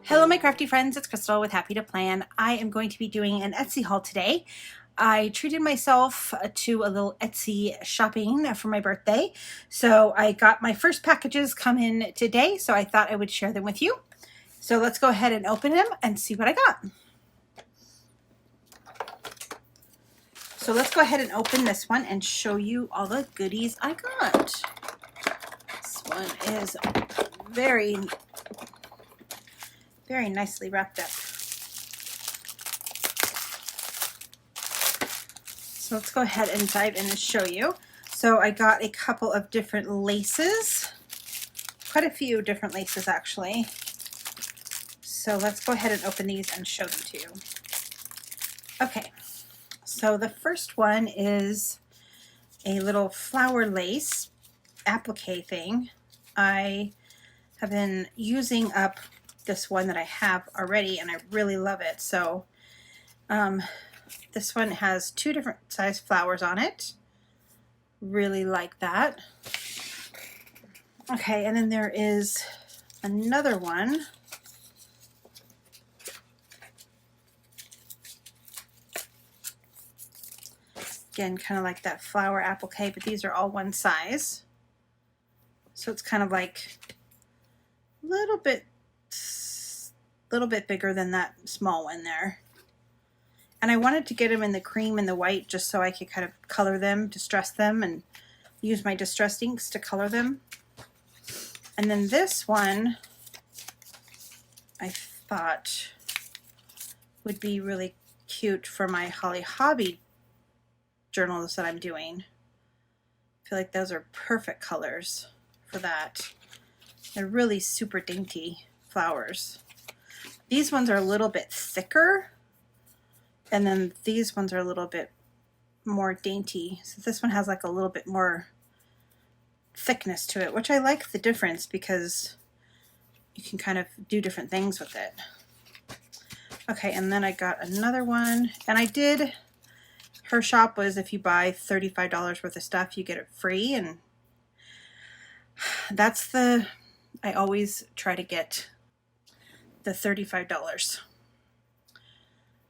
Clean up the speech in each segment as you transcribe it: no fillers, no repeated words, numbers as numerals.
Hello my crafty friends, it's Crystal with Happy to Plan. I am going to be doing an Etsy haul today. I treated myself to a little Etsy shopping for my birthday. So I got my first packages come in today, so I thought I would share them with you. So let's go ahead and open them and see what I got. So let's go ahead and open this one and show you all the goodies I got. This one is very nicely wrapped up. So let's go ahead and dive in and show you. So I got a couple of different laces, quite a few different laces actually. So let's go ahead and open these and show them to you. Okay, so the first one is a little flower lace applique thing. I have been using up this one that I have already and I really love it. So this one has two different size flowers on it. Really like that. Okay, and then there is another one. Again, kind of like that flower applique, but these are all one size. So it's kind of like a little bit bigger than that small one there. And I wanted to get them in the cream and the white just so I could kind of color them, distress them, and use my distressed inks to color them. And then this one I thought would be really cute for my Holly Hobby journals that I'm doing. I feel like those are perfect colors for that. They're really super dainty flowers. These ones are a little bit thicker, and then these ones are a little bit more dainty. So this one has like a little bit more thickness to it, which I like the difference because you can kind of do different things with it. Okay, and then I got another one, and I did, her shop was if you buy $35 worth of stuff, you get it free, and that's the, I always try to get the $35.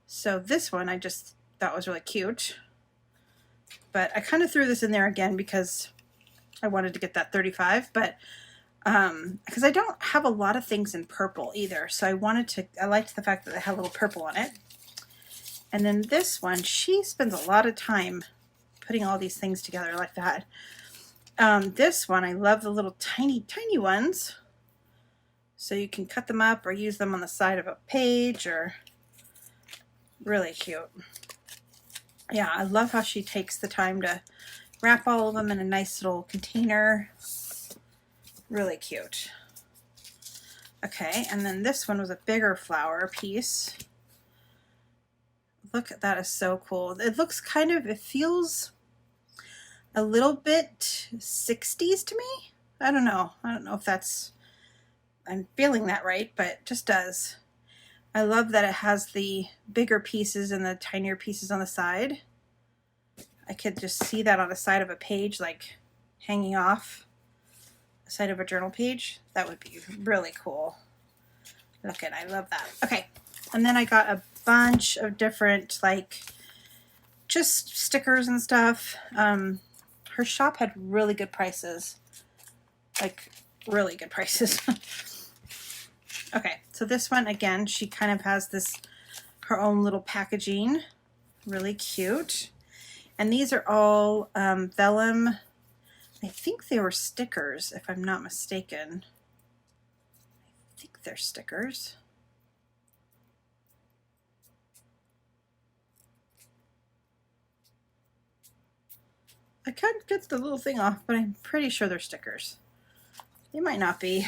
So this one I just thought was really cute, but I kind of threw this in there again because I wanted to get that 35, but because I don't have a lot of things in purple either, so I liked the fact that it had a little purple on it. And then this one, she spends a lot of time putting all these things together like that. This one, I love the little tiny ones. So you can cut them up or use them on the side of a page, or really cute. Yeah, I love how she takes the time to wrap all of them in a nice little container. Really cute. Okay, and then this one was a bigger flower piece. Look, that is so cool. It looks kind of, it feels a little bit 60s to me. I don't know if that's, I'm feeling that right, but it just does. I love that it has the bigger pieces and the tinier pieces on the side. I could just see that on the side of a page, like hanging off the side of a journal page. That would be really cool. Look at, I love that. Okay, and then I got a bunch of different, like, just stickers and stuff. Her shop had really good prices, like really good prices. Okay, so this one, again, she kind of has this, her own little packaging. Really cute. And these are all vellum. I think they were stickers, if I'm not mistaken. I think they're stickers. I can't get the little thing off, but I'm pretty sure they're stickers. They might not be.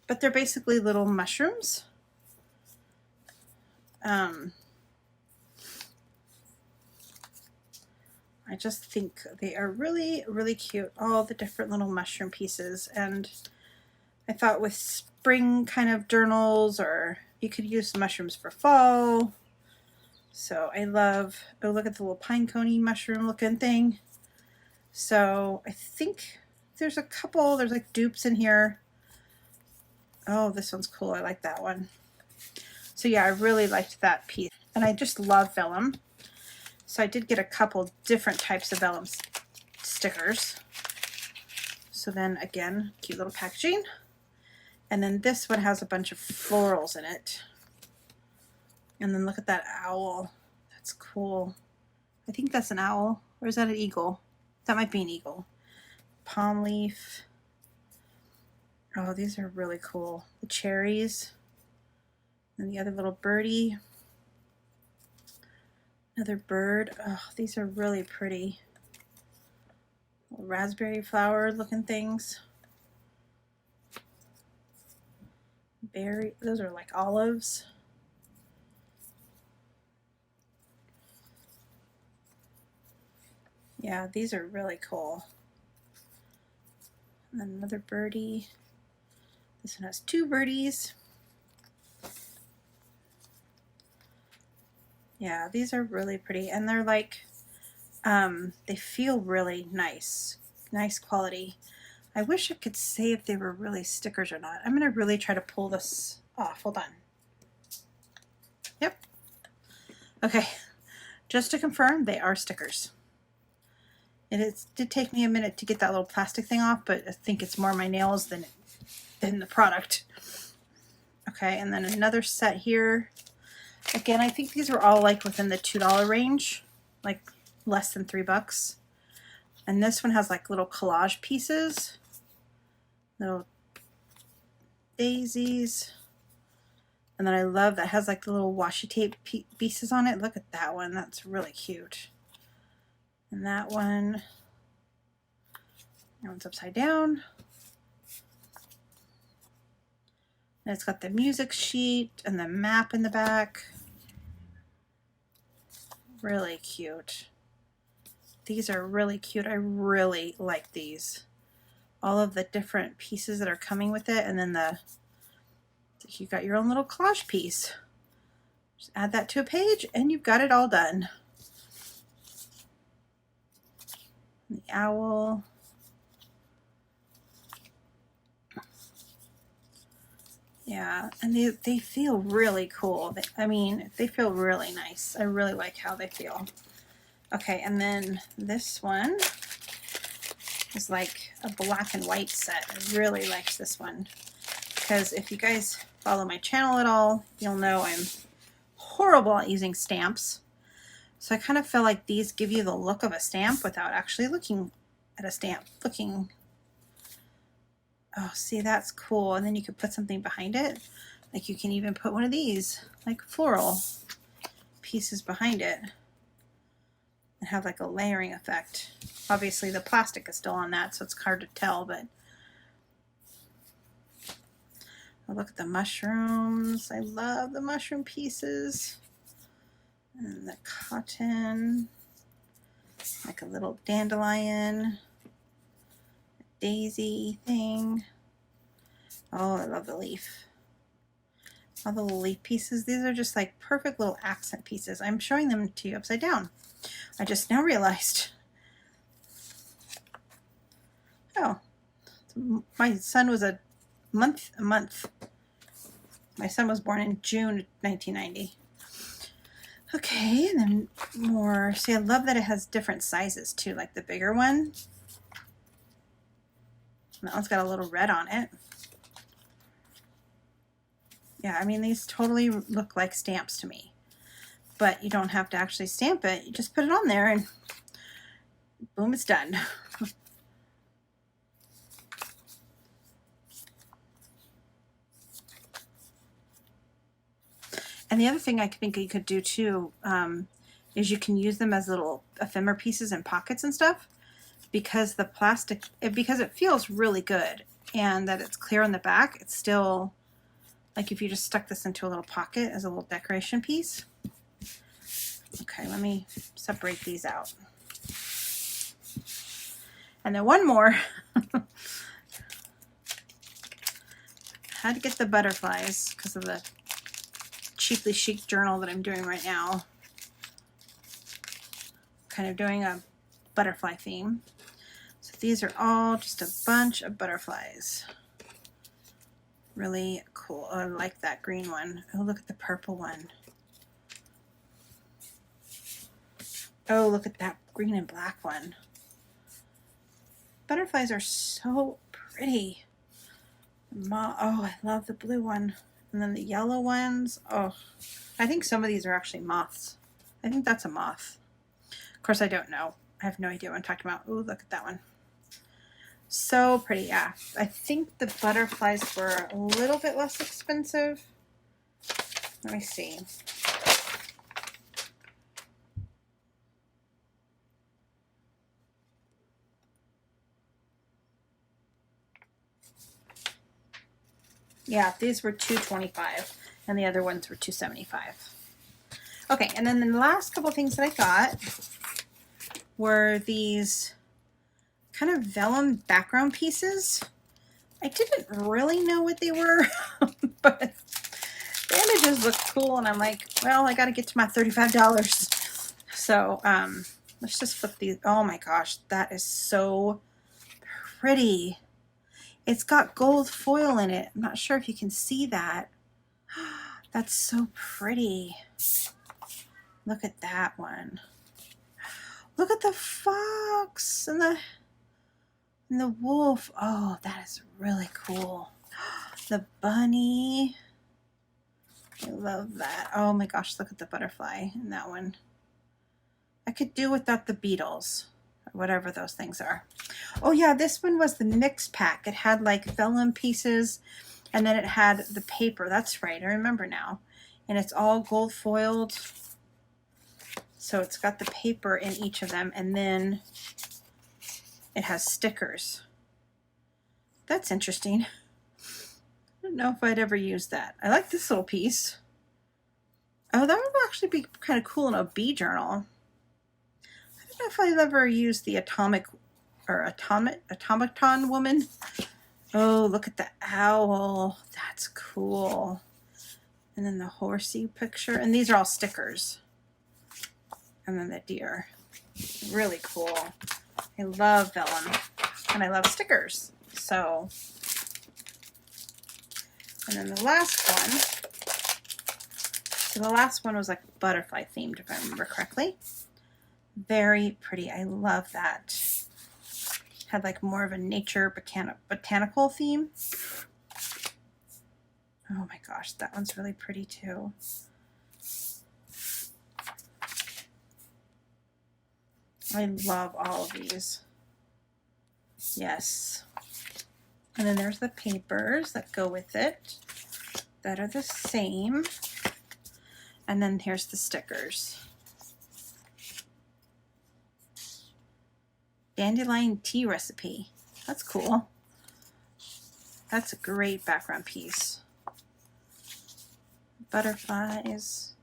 But they're basically little mushrooms. I just think they are really, really cute. All the different little mushroom pieces. And I thought with spring kind of journals, or you could use the mushrooms for fall. So I love, oh, look at the little pine coney mushroom looking thing. So I think there's a couple, there's like dupes in here Oh, this one's cool. I like that one. So yeah, I really liked that piece. And I just love vellum. So I did get a couple different types of vellum stickers. So then again, cute little packaging. And then this one has a bunch of florals in it. And then look at that owl. That's cool. I think that's an owl. Or is that an eagle? That might be an eagle. Palm leaf. Oh, these are really cool. The cherries. And the other little birdie. Another bird. Oh, these are really pretty. Little raspberry flower looking things. Berry. Those are like olives. Yeah, these are really cool. And then another birdie. This one has two birdies. Yeah, these are really pretty, and they're like, they feel really nice, nice quality. I wish I could say if they were really stickers or not. I'm gonna really try to pull this off. Hold on. Yep. Okay, just to confirm, they are stickers. It did take me a minute to get that little plastic thing off, but I think it's more my nails than the product. Okay, and then another set here. Again, I think these were all like within the $2 range, like less than $3. And this one has like little collage pieces, little daisies. And then I love that it has like the little washi tape pieces on it. Look at that one, that's really cute. And that one's upside down. And it's got the music sheet and the map in the back. Really cute. These are really cute. I really like these. All of the different pieces that are coming with it, and then you got your own little collage piece. Just add that to a page and you've got it all done. The owl. Yeah, and they feel really cool. I mean, they feel really nice. I really like how they feel. Okay, and then this one is like a black and white set. I really liked this one because if you guys follow my channel at all, you'll know I'm horrible at using stamps. So I kind of feel like these give you the look of a stamp without actually looking at a stamp. Oh, see, that's cool. And then you could put something behind it. Like you can even put one of these, like floral pieces behind it and have like a layering effect. Obviously the plastic is still on that, so it's hard to tell, but oh, look at the mushrooms. I love the mushroom pieces. And the cotton, like a little dandelion, daisy thing. Oh, I love the leaf. All the little leaf pieces. These are just like perfect little accent pieces. I'm showing them to you upside down. I just now realized. Oh, my son was a month. My son was born in June 1990. Okay, and then more. See, I love that it has different sizes too, like the bigger one. That one's got a little red on it. Yeah, I mean, these totally look like stamps to me. But you don't have to actually stamp it. You just put it on there and boom, it's done. And the other thing I think you could do too is you can use them as little ephemera pieces in pockets and stuff, because the plastic, because it feels really good and that it's clear on the back. It's still like if you just stuck this into a little pocket as a little decoration piece. Okay, let me separate these out. And then one more. Had to get the butterflies because of the Cheaply Chic journal that I'm doing right now. Kind of doing a butterfly theme. So these are all just a bunch of butterflies. Really cool. Oh, I like that green one. Oh, look at the purple one. Oh, look at that green and black one. Butterflies are so pretty. Oh, I love the blue one. And then the yellow ones. Oh, I think some of these are actually moths. I think that's a moth. Of course, I don't know. I have no idea what I'm talking about. Ooh, look at that one. So pretty, yeah. I think the butterflies were a little bit less expensive. Let me see. Yeah, these were $2.25 and the other ones were $2.75. Okay, and then the last couple things that I got were these kind of vellum background pieces. I didn't really know what they were, but the images look cool, and I'm like, well, I got to get to my $35. So let's just flip these. Oh my gosh, that is so pretty. It's got gold foil in it. I'm not sure if you can see that. That's so pretty. Look at that one. Look at the fox and the wolf. Oh, that is really cool. The bunny. I love that. Oh my gosh, look at the butterfly in that one. I could do without the beetles, or whatever those things are. Oh yeah, this one was the mix pack. It had like vellum pieces, and then it had the paper. That's right, I remember now. And it's all gold foiled. So it's got the paper in each of them, and then it has stickers. That's interesting. I don't know if I'd ever use that. I like this little piece. Oh, that would actually be kind of cool in a bee journal. I don't know if I've ever used the automaton woman. Oh, look at the owl. That's cool. And then the horsey picture. And these are all stickers. And then the deer. Really cool. I love vellum. And I love stickers. So, and then the last one. So the last one was like butterfly themed, if I remember correctly. Very pretty. I love that. Had like more of a nature botanical theme. Oh my gosh, that one's really pretty too. I love all of these. Yes. And then there's the papers that go with it that are the same. And then here's the stickers. Dandelion tea recipe. That's cool. That's a great background piece. Butterflies.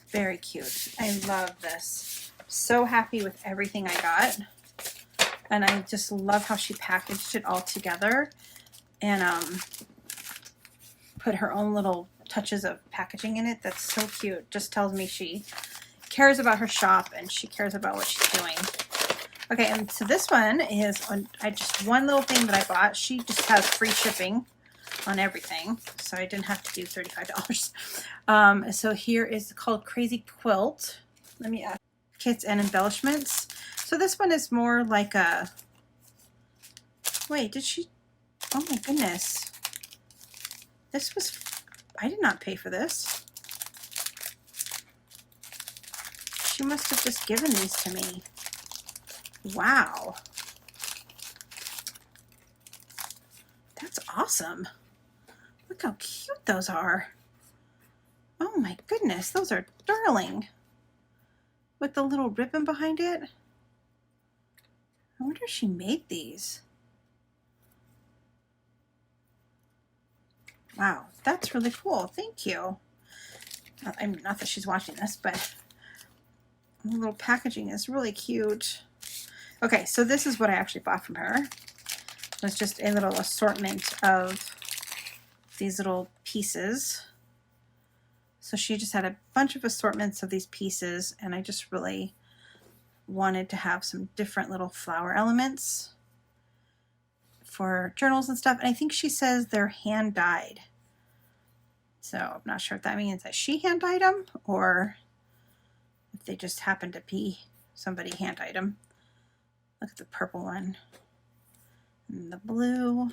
Very cute. I love this. So happy with everything I got. And I just love how she packaged it all together and put her own little touches of packaging in it. That's so cute. Just tells me she cares about her shop and she cares about what she's doing. Okay, and so this one is just one little thing that I bought. She just has free shipping on everything, so I didn't have to do $35. So here is called Crazy Quilt. Let me add kits and embellishments. So this one is more like a, wait, did she, oh my goodness. This was, I did not pay for this. She must have just given these to me. Wow. That's awesome. Look how cute those are. Oh my goodness, those are darling. With the little ribbon behind it. I wonder if she made these. Wow, that's really cool. Thank you. I mean, not that she's watching this, but the little packaging is really cute. Okay, so this is what I actually bought from her. It was just a little assortment of these little pieces. So she just had a bunch of assortments of these pieces, and I just really wanted to have some different little flower elements for journals and stuff. And I think she says they're hand dyed. So I'm not sure if that means that she hand dyed them or if they just happen to be somebody hand dyed them. Look at the purple one and the blue.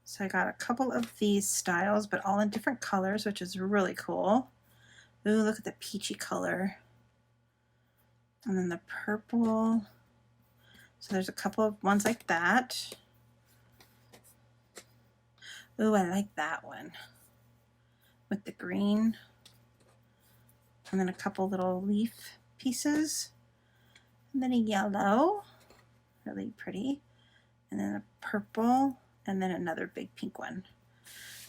So I got a couple of these styles, but all in different colors, which is really cool. Ooh, look at the peachy color. And then the purple. So there's a couple of ones like that. Ooh, I like that one with the green. And then a couple little leaf pieces. And then a yellow, really pretty. And then a purple, and then another big pink one.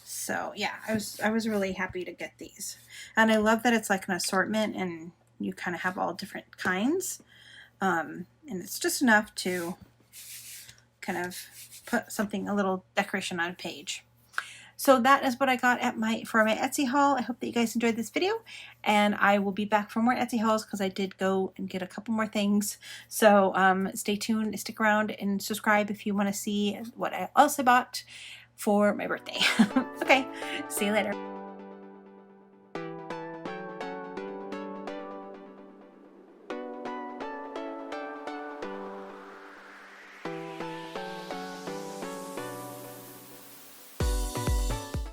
So yeah, I was really happy to get these. And I love that it's like an assortment and you kind of have all different kinds. And it's just enough to kind of put something, a little decoration on a page. So that is what I got at for my Etsy haul. I hope that you guys enjoyed this video, and I will be back for more Etsy hauls because I did go and get a couple more things. So stay tuned, stick around, and subscribe if you want to see what I also bought for my birthday. Okay, see you later.